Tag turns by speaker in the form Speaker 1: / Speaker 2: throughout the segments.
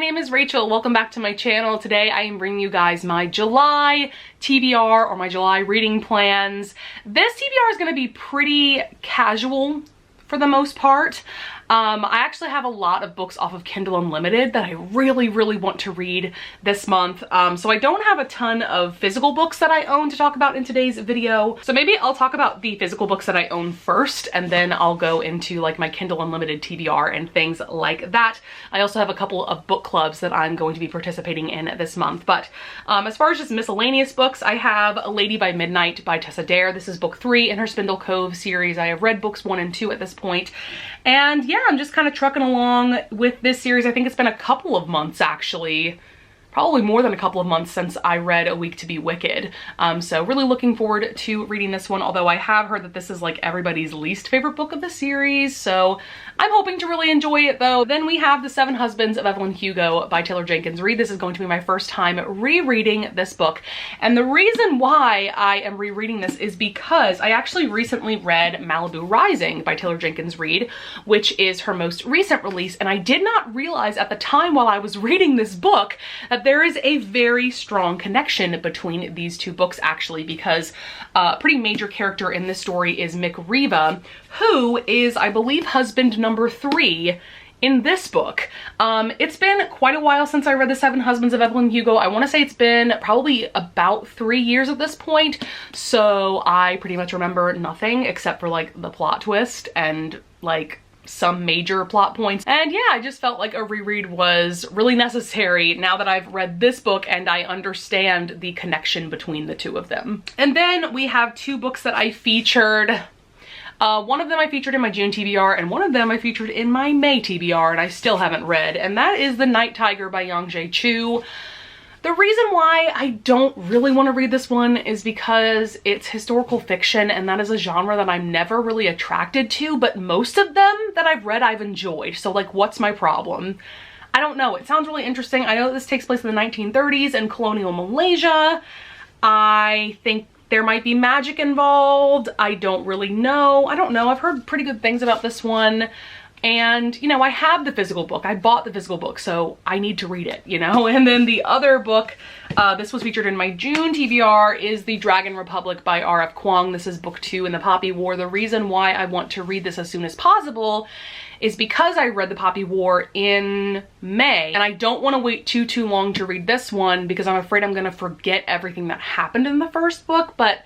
Speaker 1: name is Rachel. Welcome back to my channel. Today I am bringing you guys my July TBR, or my July reading plans. This TBR is going to be pretty casual for the most part. I actually have a lot of books off of Kindle Unlimited that I really want to read this month. So I don't have a ton of physical books that I own to talk about in today's video. So maybe I'll talk about the physical books that I own first, and then I'll go into like my Kindle Unlimited TBR and things like that. I also have a couple of book clubs that I'm going to be participating in this month. But as far as just miscellaneous books, I have A Lady by Midnight by Tessa Dare. This is book 3 in her Spindle Cove series. I have read books 1 and 2 at this point. And yeah, I'm just kind of trucking along with this series. I think it's been a couple of months actually, probably more than a couple of months since I read A Week to Be Wicked. So really looking forward to reading this one, although I have heard that this is like everybody's least favorite book of the series. So I'm hoping to really enjoy it though. Then we have The Seven Husbands of Evelyn Hugo by Taylor Jenkins Reid. This is going to be my first time rereading this book. And the reason why I am rereading this is because I actually recently read Malibu Rising by Taylor Jenkins Reid, which is her most recent release. And I did not realize at the time while I was reading this book that there is a very strong connection between these two books actually, because a pretty major character in this story is Mick Riva, who is, I believe, husband number 3 in this book. It's been quite a while since I read The Seven Husbands of Evelyn Hugo. I want to say it's been probably about 3 years at this point, so I pretty much remember nothing except for like the plot twist and like some major plot points. And yeah, I just felt like a reread was really necessary now that I've read this book and I understand the connection between the two of them. And then we have 2 books that I featured. One of them I featured in my June TBR, and one of them I featured in my May TBR, and I still haven't read, and that is The Night Tiger by Yang Jae Chu. The reason why I don't really want to read this one is because it's historical fiction, and that is a genre that I'm never really attracted to, but most of them that I've read I've enjoyed. So like, what's my problem? I don't know. It sounds really interesting. I know that this takes place in the 1930s in colonial Malaysia. I think there might be magic involved. I don't really know. I don't know. I've heard pretty good things about this one. And, you know, I have the physical book. I bought the physical book, so I need to read it, you know? And then the other book, this was featured in my June TBR, is The Dragon Republic by R.F. Kuang. This is book 2 in the Poppy War. The reason why I want to read this as soon as possible is because I read the Poppy War in May, and I don't want to wait too long to read this one because I'm afraid I'm going to forget everything that happened in the first book. But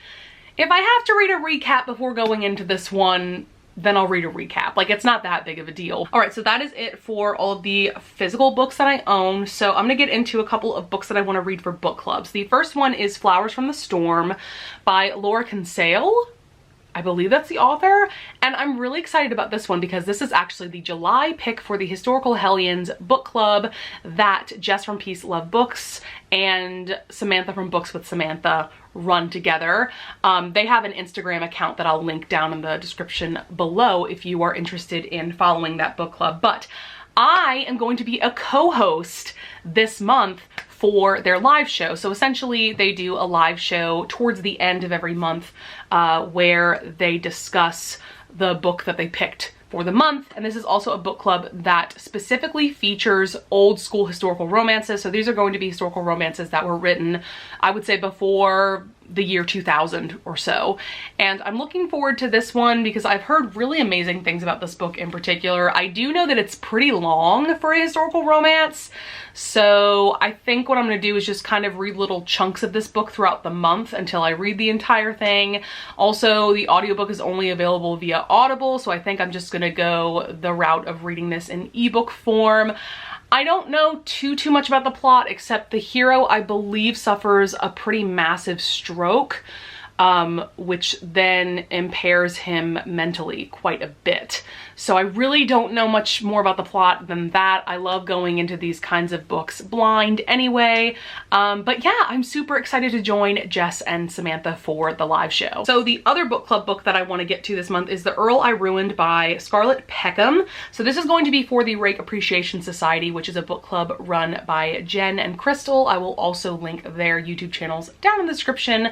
Speaker 1: if I have to read a recap before going into this one, then I'll read a recap. Like, it's not that big of a deal. All right, so that is it for all of the physical books that I own. So I'm gonna get into a couple of books that I want to read for book clubs. The first one is Flowers from the Storm by Laura Kinsale. I believe that's the author, and I'm really excited about this one because this is actually the July pick for the Historical Hellions book club that Jess from Peace Love Books and Samantha from Books with Samantha run together. They have an Instagram account that I'll link down in the description below if you are interested in following that book club. But I am going to be a co-host this month for their live show. So essentially they do a live show towards the end of every month where they discuss the book that they picked for the month. And this is also a book club that specifically features old school historical romances. So these are going to be historical romances that were written, I would say, before the year 2000 or so. And I'm looking forward to this one because I've heard really amazing things about this book in particular. I do know that it's pretty long for a historical romance, so I think what I'm going to do is just kind of read little chunks of this book throughout the month until I read the entire thing. Also, the audiobook is only available via Audible, so I think I'm just going to go the route of reading this in ebook form. I don't know too much about the plot, except the hero, I believe, suffers a pretty massive stroke, which then impairs him mentally quite a bit. So I really don't know much more about the plot than that. I love going into these kinds of books blind anyway. But yeah, I'm super excited to join Jess and Samantha for the live show. So the other book club book that I want to get to this month is The Earl I Ruined by Scarlett Peckham. So this is going to be for the Rake Appreciation Society, which is a book club run by Jen and Crystal. I will also link their YouTube channels down in the description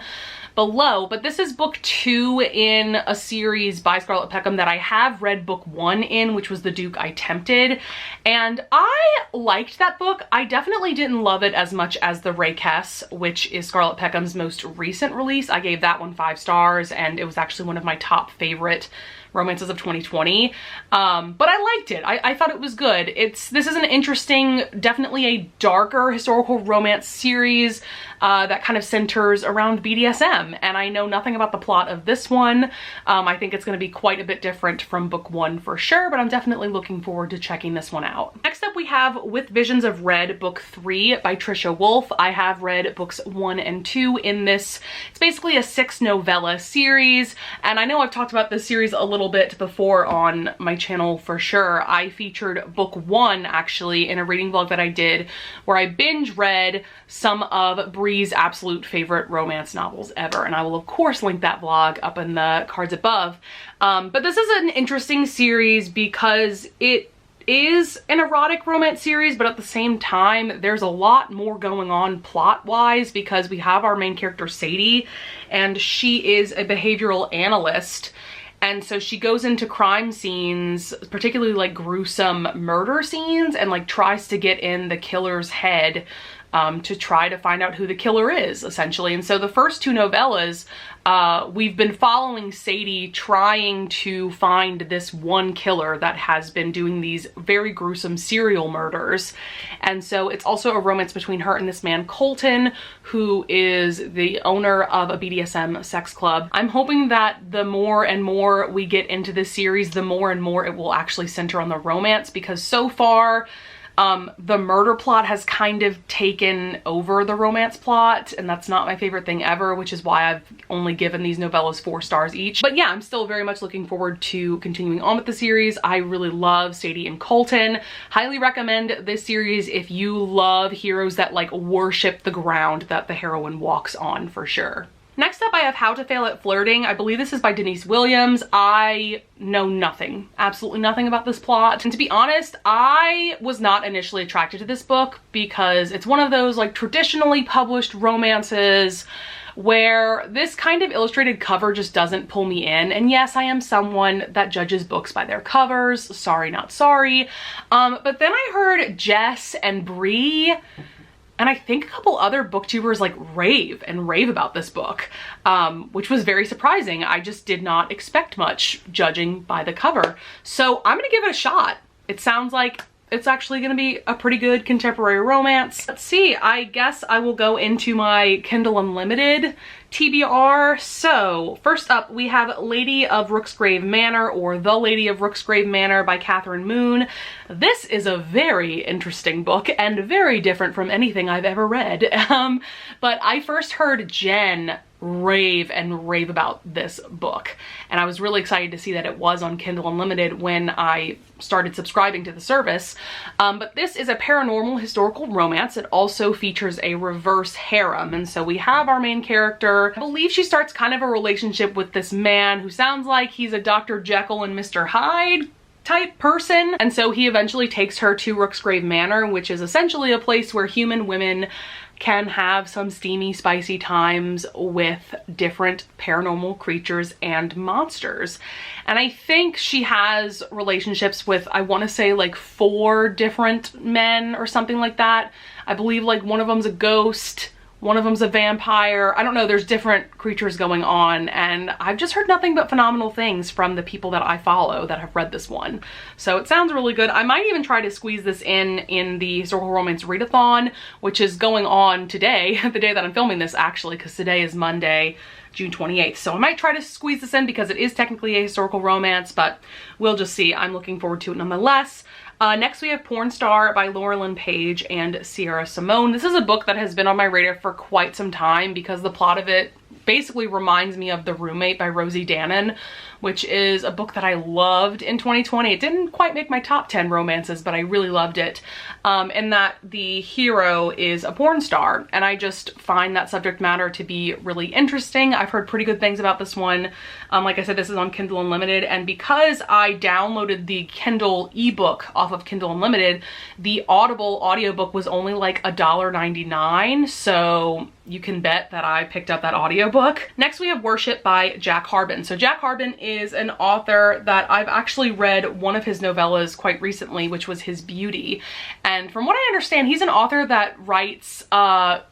Speaker 1: below. But this is book 2 in a series by Scarlett Peckham that I have read book 1 in, which was The Duke I Tempted. And I liked that book. I definitely didn't love it as much as The Rakess, which is Scarlett Peckham's most recent release. I gave that one 5 stars, and it was actually one of my top favorite romances of 2020. But I liked it. I thought it was good. This is an interesting, definitely a darker historical romance series that kind of centers around BDSM, and I know nothing about the plot of this one. I think it's going to be quite a bit different from book 1 for sure, but I'm definitely looking forward to checking this one out. Next up we have With Visions of Red, book 3 by Trisha Wolfe. I have read books 1 and 2 in this. It's basically a 6 novella series, and I know I've talked about this series a little bit before on my channel for sure. I featured book 1 actually in a reading vlog that I did where I binge read some of Bree's absolute favorite romance novels ever, and I will of course link that vlog up in the cards above. But this is an interesting series because it is an erotic romance series, but at the same time there's a lot more going on plot-wise because we have our main character Sadie, and she is a behavioral analyst. And so she goes into crime scenes, particularly like gruesome murder scenes, and like tries to get in the killer's head to try to find out who the killer is, essentially. And so the first 2 novellas, we've been following Sadie trying to find this one killer that has been doing these very gruesome serial murders. And so it's also a romance between her and this man Colton, who is the owner of a BDSM sex club. I'm hoping that the more and more we get into this series, the more and more it will actually center on the romance, because so far the murder plot has kind of taken over the romance plot, and that's not my favorite thing ever, which is why I've only given these novellas 4 stars each. But yeah, I'm still very much looking forward to continuing on with the series. I really love Sadie and Colton. Highly recommend this series if you love heroes that like worship the ground that the heroine walks on, for sure. Next up I have How to Fail at Flirting. I believe this is by Denise Williams. I know nothing, absolutely nothing about this plot. And to be honest, I was not initially attracted to this book because it's one of those like traditionally published romances where this kind of illustrated cover just doesn't pull me in. And yes, I am someone that judges books by their covers. Sorry, not sorry. But then I heard Jess and Bree, and I think a couple other booktubers like rave about this book, which was very surprising. I just did not expect much judging by the cover. So I'm gonna give it a shot. It sounds like it's actually gonna be a pretty good contemporary romance. Let's see, I guess I will go into my Kindle Unlimited TBR. So first up we have Lady of Rooksgrave Manor, or The Lady of Rooksgrave Manor by Catherine Moon. This is a very interesting book and very different from anything I've ever read. But I first heard Jen rave about this book, and I was really excited to see that it was on Kindle Unlimited when I started subscribing to the service. But this is a paranormal historical romance. It also features a reverse harem, and so we have our main character. I believe she starts kind of a relationship with this man who sounds like he's a Dr. Jekyll and Mr. Hyde type person, and so he eventually takes her to Rooksgrave Manor, which is essentially a place where human women can have some steamy, spicy times with different paranormal creatures and monsters. And I think she has relationships with, I want to say like 4 different men or something like that. I believe like one of them's a ghost, one of them's a vampire. I don't know, there's different creatures going on, and I've just heard nothing but phenomenal things from the people that I follow that have read this one. So it sounds really good. I might even try to squeeze this in the Historical Romance Readathon, which is going on today, the day that I'm filming this actually, because today is Monday, June 28th. So I might try to squeeze this in because it is technically a historical romance, but we'll just see. I'm looking forward to it nonetheless. Next we have Porn Star by Laura Lynn Page and Sierra Simone. This is a book that has been on my radar for quite some time because the plot of it basically reminds me of The Roommate by Rosie Danon, which is a book that I loved in 2020. It didn't quite make my top 10 romances, but I really loved it. In that the hero is a porn star, and I just find that subject matter to be really interesting. I've heard pretty good things about this one. Like I said, this is on Kindle Unlimited, and because I downloaded the Kindle ebook off of Kindle Unlimited, the Audible audiobook was only like $1.99, so you can bet that I picked up that audiobook. Next we have Worship by Jack Harbin. So Jack Harbin is an author that I've actually read one of his novellas quite recently, which was his Beauty. And from what I understand, he's an author that writes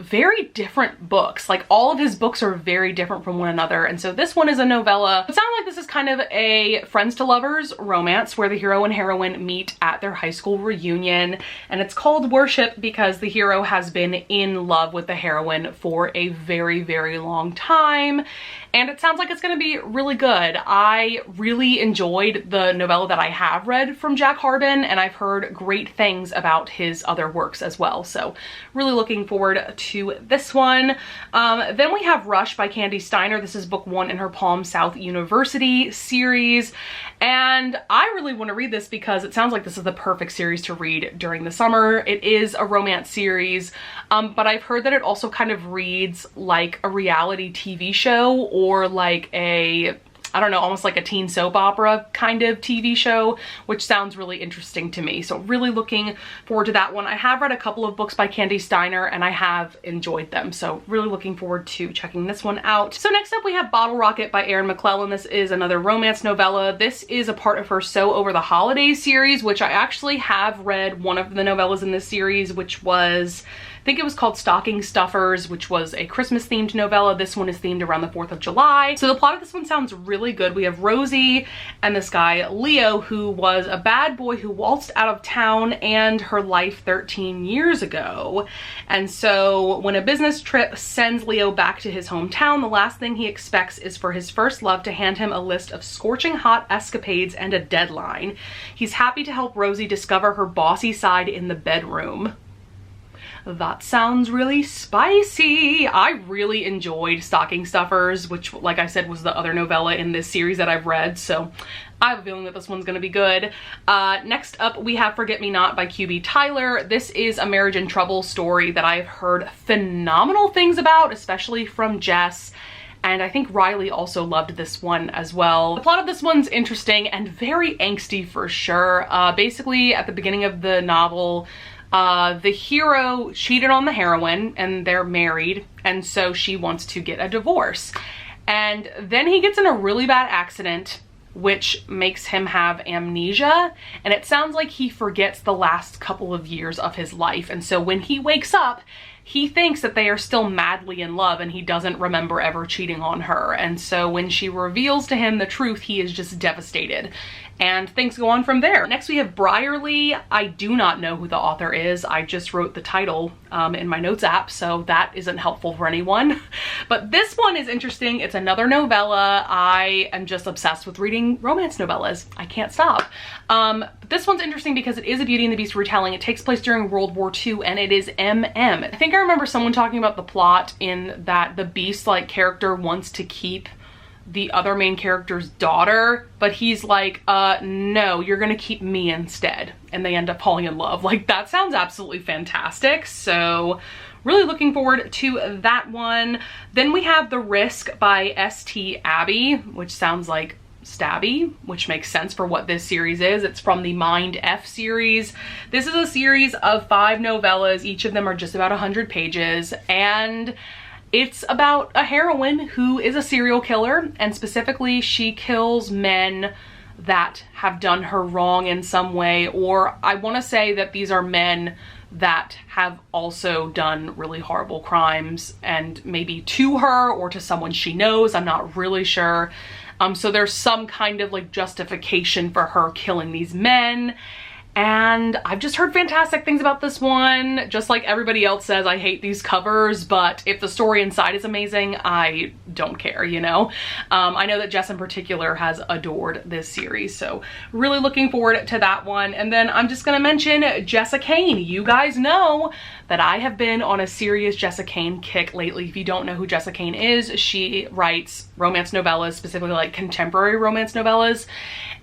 Speaker 1: very different books. Like all of his books are very different from one another. And so this one is a novella. It sounds like this is kind of a friends to lovers romance where the hero and heroine meet at their high school reunion. And it's called Worship because the hero has been in love with the heroine for a very, very long time. And it sounds like it's going to be really good. I really enjoyed the novella that I have read from Jack Harbin, and I've heard great things about his other works as well. So really looking forward to this one. Then we have Rush by Candy Steiner. This is book 1 in her Palm South University series. And I really want to read this because it sounds like this is the perfect series to read during the summer. It is a romance series, but I've heard that it also kind of reads like a reality TV show or like a, I don't know, almost like a teen soap opera kind of TV show, which sounds really interesting to me. So really looking forward to that one. I have read a couple of books by Candy Steiner and I have enjoyed them. So really looking forward to checking this one out. So next up we have Bottle Rocket by Erin McClellan. This is another romance novella. This is a part of her So Over the Holidays series, which I actually have read one of the novellas in this series, which was, I think it was called Stocking Stuffers, which was a Christmas themed novella. This one is themed around the 4th of July. So the plot of this one sounds really good. We have Rosie and this guy Leo, who was a bad boy who waltzed out of town and her life 13 years ago. And so when a business trip sends Leo back to his hometown, the last thing he expects is for his first love to hand him a list of scorching hot escapades and a deadline. He's happy to help Rosie discover her bossy side in the bedroom. That sounds really spicy. I really enjoyed Stocking Stuffers, which, like I said, was the other novella in this series that I've read, so I have a feeling that this one's gonna be good. Next up, we have Forget Me Not by QB Tyler. This is a marriage in trouble story that I've heard phenomenal things about, especially from Jess. And I think Riley also loved this one as well. The plot of this one's interesting and very angsty for sure. Basically, at the beginning of the novel, the hero cheated on the heroine and they're married, and so she wants to get a divorce. And then he gets in a really bad accident, which makes him have amnesia, and it sounds like he forgets the last couple of years of his life. And so when he wakes up, he thinks that they are still madly in love and he doesn't remember ever cheating on her. And so when she reveals to him the truth, he is just devastated. And things go on from there. Next we have Briarly. I do not know who the author is. I just wrote the title in my notes app, so that isn't helpful for anyone. But this one is interesting. It's another novella. I am just obsessed with reading romance novellas. I can't stop. But this one's interesting because it is a Beauty and the Beast retelling. It takes place during World War II and it is MM. I think I remember someone talking about the plot in that the Beast-like character wants to keep the other main character's daughter, but he's like, no, you're gonna keep me instead. And they end up falling in love. Like, that sounds absolutely fantastic. So really looking forward to that one. Then we have The Risk by S.T. Abbey, which sounds like stabby, which makes sense for what this series is. It's from the Mind F series. This is a series of 5 novellas. Each of them are just about 100 pages, and it's about a heroine who is a serial killer, and specifically she kills men that have done her wrong in some way, or I want to say that these are men that have also done really horrible crimes, and maybe to her or to someone she knows. I'm not really sure. So there's some kind of like justification for her killing these men. And I've just heard fantastic things about this one. Just like everybody else says, I hate these covers, but if the story inside is amazing, I don't care, you know? I know that Jess in particular has adored this series, so really looking forward to that one. And then I'm just gonna mention Jessa Kane. You guys know that I have been on a serious Jessica Cain kick lately. If you don't know who Jessica Cain is, she writes romance novellas, specifically like contemporary romance novellas,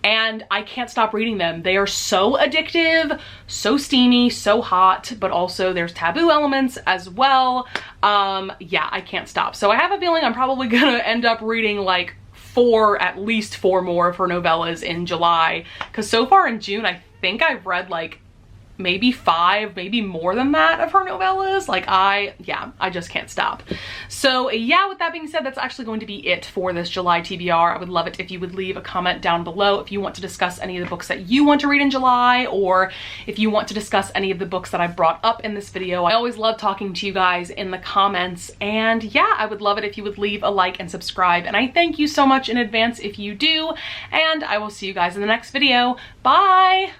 Speaker 1: and I can't stop reading them. They are so addictive, so steamy, so hot, but also there's taboo elements as well. Yeah, I can't stop. So I have a feeling I'm probably gonna end up reading like at least four more of her novellas in July, because so far in June I think I've read like maybe 5, maybe more than that of her novellas. Like I just can't stop. So yeah, with that being said, that's actually going to be it for this July TBR. I would love it if you would leave a comment down below if you want to discuss any of the books that you want to read in July, or if you want to discuss any of the books that I brought up in this video. I always love talking to you guys in the comments, and yeah, I would love it if you would leave a like and subscribe, and I thank you so much in advance if you do, and I will see you guys in the next video. Bye!